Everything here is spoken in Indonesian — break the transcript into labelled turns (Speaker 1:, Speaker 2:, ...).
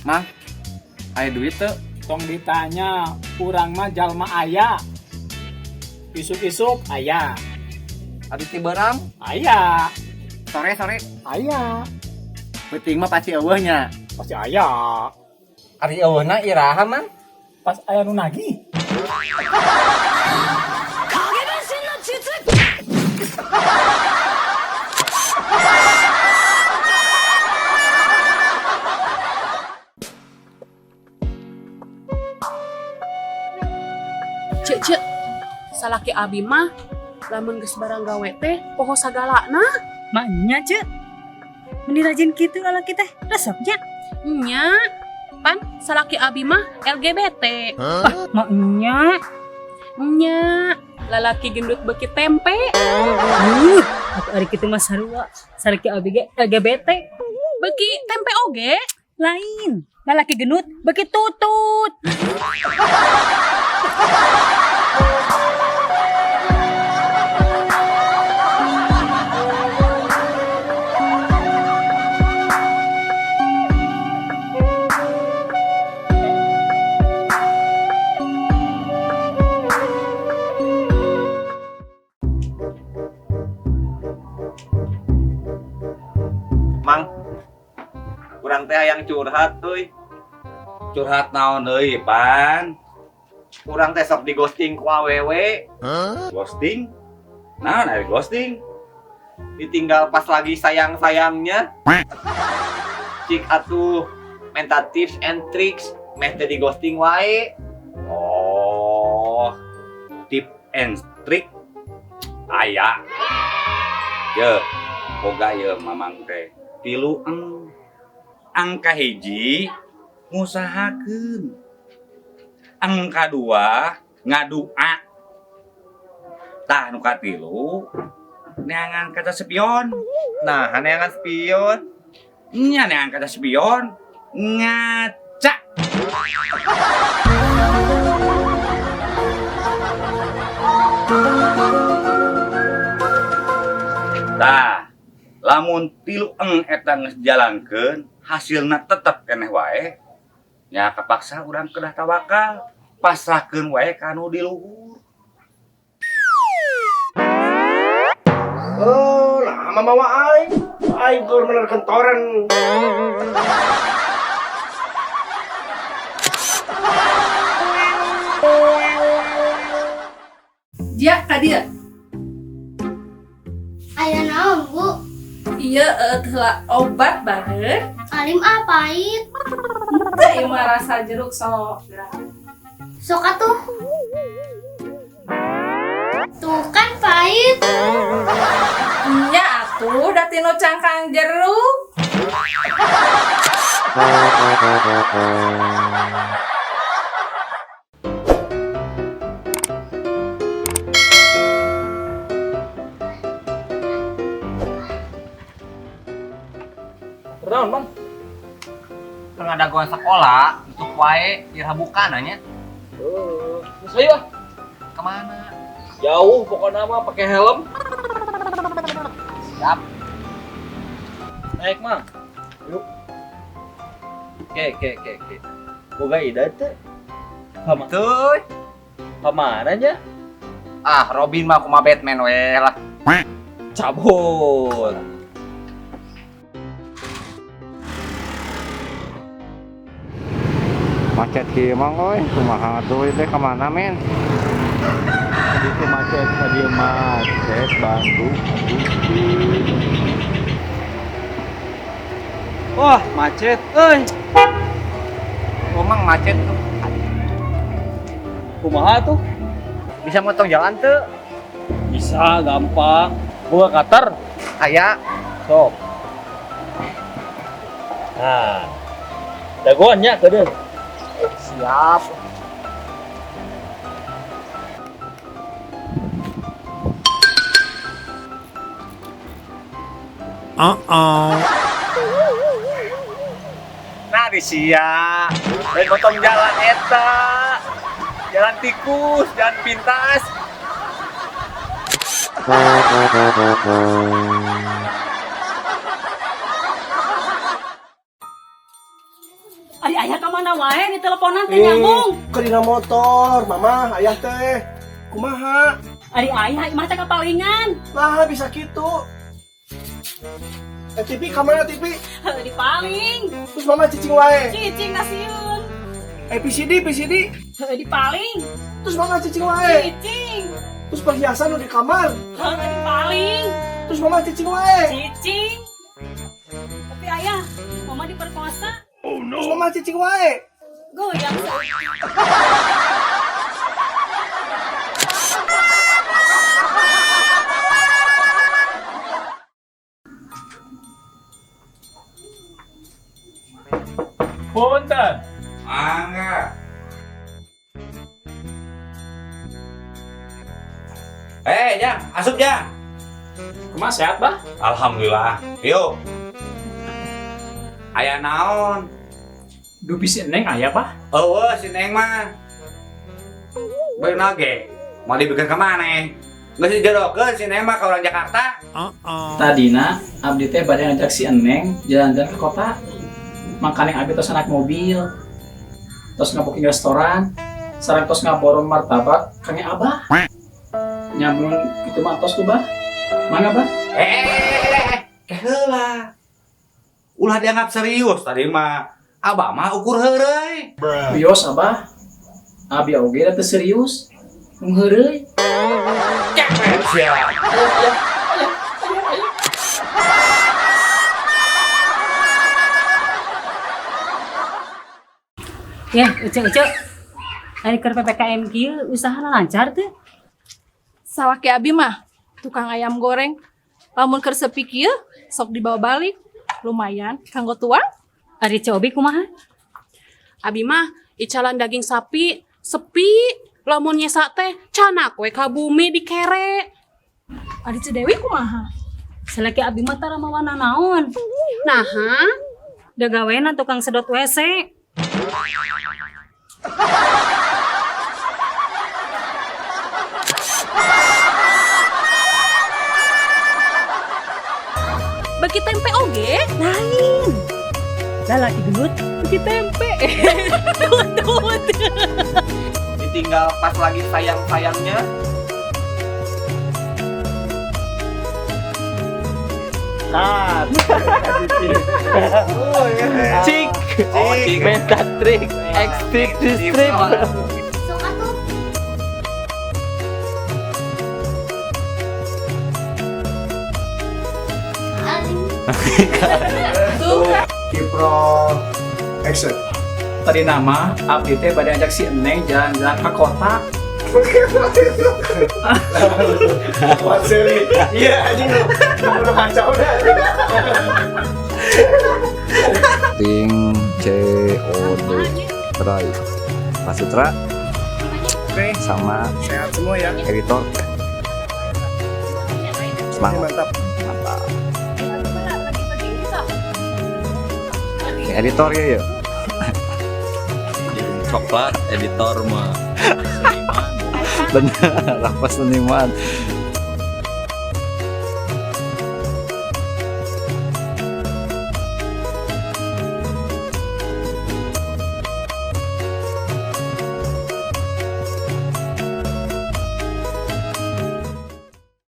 Speaker 1: Mang, aya duit teu?
Speaker 2: Tong ditanya, kurang mah jalma aya. Isuk-isuk aya.
Speaker 1: Adi ti barang?
Speaker 2: Aya.
Speaker 1: Sore-sore?
Speaker 2: Aya.
Speaker 1: Penting mah pasti eueuhnya.
Speaker 2: Pasti aya.
Speaker 1: Ari eueuhna iraha, Mang?
Speaker 2: Pas aya nu nagih.
Speaker 3: Cek, salaki abi mah lamun geus barang gawe teh poho sagalana.
Speaker 4: Maknya cek, meni rajin gitu lalaki teh resepnya.
Speaker 3: Nya, pan salaki abi mah LGBT.
Speaker 4: Maknya,
Speaker 3: Nya, lalaki gendut beki tempe.
Speaker 4: aku ari kitu mah sarua, sareki abi ge LGBT.
Speaker 3: Beki tempe oge.
Speaker 4: Lain, lalaki genut beki tutut.
Speaker 5: Mang, kurang teh yang curhat euy.
Speaker 6: Curhat naon deui, Pan?
Speaker 5: Kurang teh sok di ghosting ku awewe,
Speaker 6: Ghosting? Naon ari ghosting?
Speaker 5: ditinggal pas lagi sayang-sayangnya. Cik atuh minta tips and tricks, meh teh di ghosting wae.
Speaker 6: Oh, tip and trick aya. Ye, boga ye mamang teh. Tilu angka hiji ngusahakeun. Angka dua ngadua. Tah nu katilu neangan kata spion.
Speaker 5: Nah, haneangan spion.
Speaker 6: Nya neangan kata spion ngaca. Tah, lamun tilu eta geus jalankeun, hasilna tetep keneh wae. Nya kapaksa urang kedah tawakal, pasrahkeun wae ka anu di luhur.
Speaker 7: Oh, lama mawa aing. Aing keur bener kentoran.
Speaker 3: Dia ka dieu.
Speaker 8: Aya naon, Bu?
Speaker 3: Ieu heula obat bageut.
Speaker 8: Alim pahit.
Speaker 3: Teu ieu mah rasa jeruk sok.
Speaker 8: Sok atuh. Tuh kan pahit.
Speaker 3: Nya atuh da tinu cangkang jeruk.
Speaker 2: Naon, Bang?
Speaker 1: Kan ada gua sekolah untuk wae dirabukan anya.
Speaker 2: Geus ayo ah.
Speaker 1: Kemana?
Speaker 2: Jauh pokoknya mah pakai helm.
Speaker 1: Siap.
Speaker 2: Naik, Mang. Yuk. Oke. Boga ide teh.
Speaker 1: Tuh.
Speaker 2: Kemana nya?
Speaker 1: Ah, Robin mah kumaha Batman we lah.
Speaker 2: Cabut.
Speaker 9: Macet kieu mah euy, kumaha atuh teh ka mana men?
Speaker 7: Itu macet, tadi macet, Bandung.
Speaker 2: Wah, macet euy.
Speaker 1: Memang macet tuh.
Speaker 2: Kumaha tuh?
Speaker 1: Bisa motong jalan tuh.
Speaker 2: Bisa gampang. Boga kater.
Speaker 1: Aya.
Speaker 2: Sok. Nah. Dagoannya kedeun.
Speaker 1: Siap. Nah, disia. Dan potong jalan eta. Jalan tikus, jalan pintas.
Speaker 4: wae di teleponan teh nyambung.
Speaker 7: Kedina motor, mama, ayah teh. Kumaha?
Speaker 4: Ari ayah imah teh kapalingan.
Speaker 7: Nah, bisa gitu. TV kamera TV.
Speaker 4: Di paling.
Speaker 7: Terus mama cicing wae.
Speaker 4: Cicing nasiun.
Speaker 7: PCD.
Speaker 4: Di paling.
Speaker 7: Terus mama cicing wae.
Speaker 4: Cicing.
Speaker 7: Terus perhiasan di kamar.
Speaker 4: Di paling.
Speaker 7: Terus mama cicing wae.
Speaker 4: Cicing. Tapi ayah, mama diperkosa.
Speaker 7: Terus mama cicing wae.
Speaker 4: Goyang.
Speaker 2: Punten.
Speaker 6: Mangga. Jang, asup Jang.
Speaker 2: Kumaha sehat, Bah?
Speaker 6: Alhamdulillah. Yuk. Aya naon?
Speaker 2: Dupi si Neng aya, Bah?
Speaker 6: Eueuh si Neng mah. Beuna ge. Mau dibikin ke mana? Geus dijodohkeun si Neng mah ka urang Jakarta.
Speaker 10: Tadina abdi teh bade ngajak si Eneng jalan-jalan ke kota. Makanya abdi tos naik mobil. Tos ngabuking restoran. Sareng tos ngaborong martabak kange Abah. Nyambung kitu mah tos tuh, Bah. Mangga, Bah.
Speaker 6: Keheula. Ulah dianggap serius tadi mah. Abah mah ukur heureuy.
Speaker 10: Bios Abah. Abi oge da teu serius. Mung heureuy.
Speaker 6: Siap.
Speaker 4: Ya, Uce. Ari keur PPKM kieu usahana lancar teh.
Speaker 3: Sawake abi mah tukang ayam goreng. Lamun keur sepi kieu sok dibawa balik. Lumayan kanggo tuang.
Speaker 4: Ari cobi kumaha?
Speaker 3: Abi mah icalan daging sapi sepi. Lamun nyesa teh canak we ka bumi dikere. Ari Cedewi kumaha?
Speaker 4: Salaki abi mah tara mawana naon.
Speaker 3: Naha?
Speaker 4: Da gawena tukang sedot WC.
Speaker 3: Bagi tempe oge?
Speaker 4: Lain. Lalaki gendut bagi tempe. Dut.
Speaker 5: Ditinggal pas lagi sayang-sayangnya.
Speaker 1: Cik.
Speaker 5: Oh, cik.
Speaker 1: Meta trik. Ekstrik strip.
Speaker 8: Sok atuh.
Speaker 7: Kipro action.
Speaker 10: Tadi nama abdi teh bade ngajak si Eneng jalan-jalan ke kota.
Speaker 7: Buat seri. Iya anjing lu. Udah kacau dah.
Speaker 9: Ting COD Try Pak Sutra
Speaker 7: Oke,
Speaker 9: sama
Speaker 7: sehat semua ya.
Speaker 9: editor semangat
Speaker 7: Mantap.
Speaker 9: mantap. Editor ya yuk.
Speaker 2: Coklat editor mah. Seniman.
Speaker 9: Bener, apa seniman.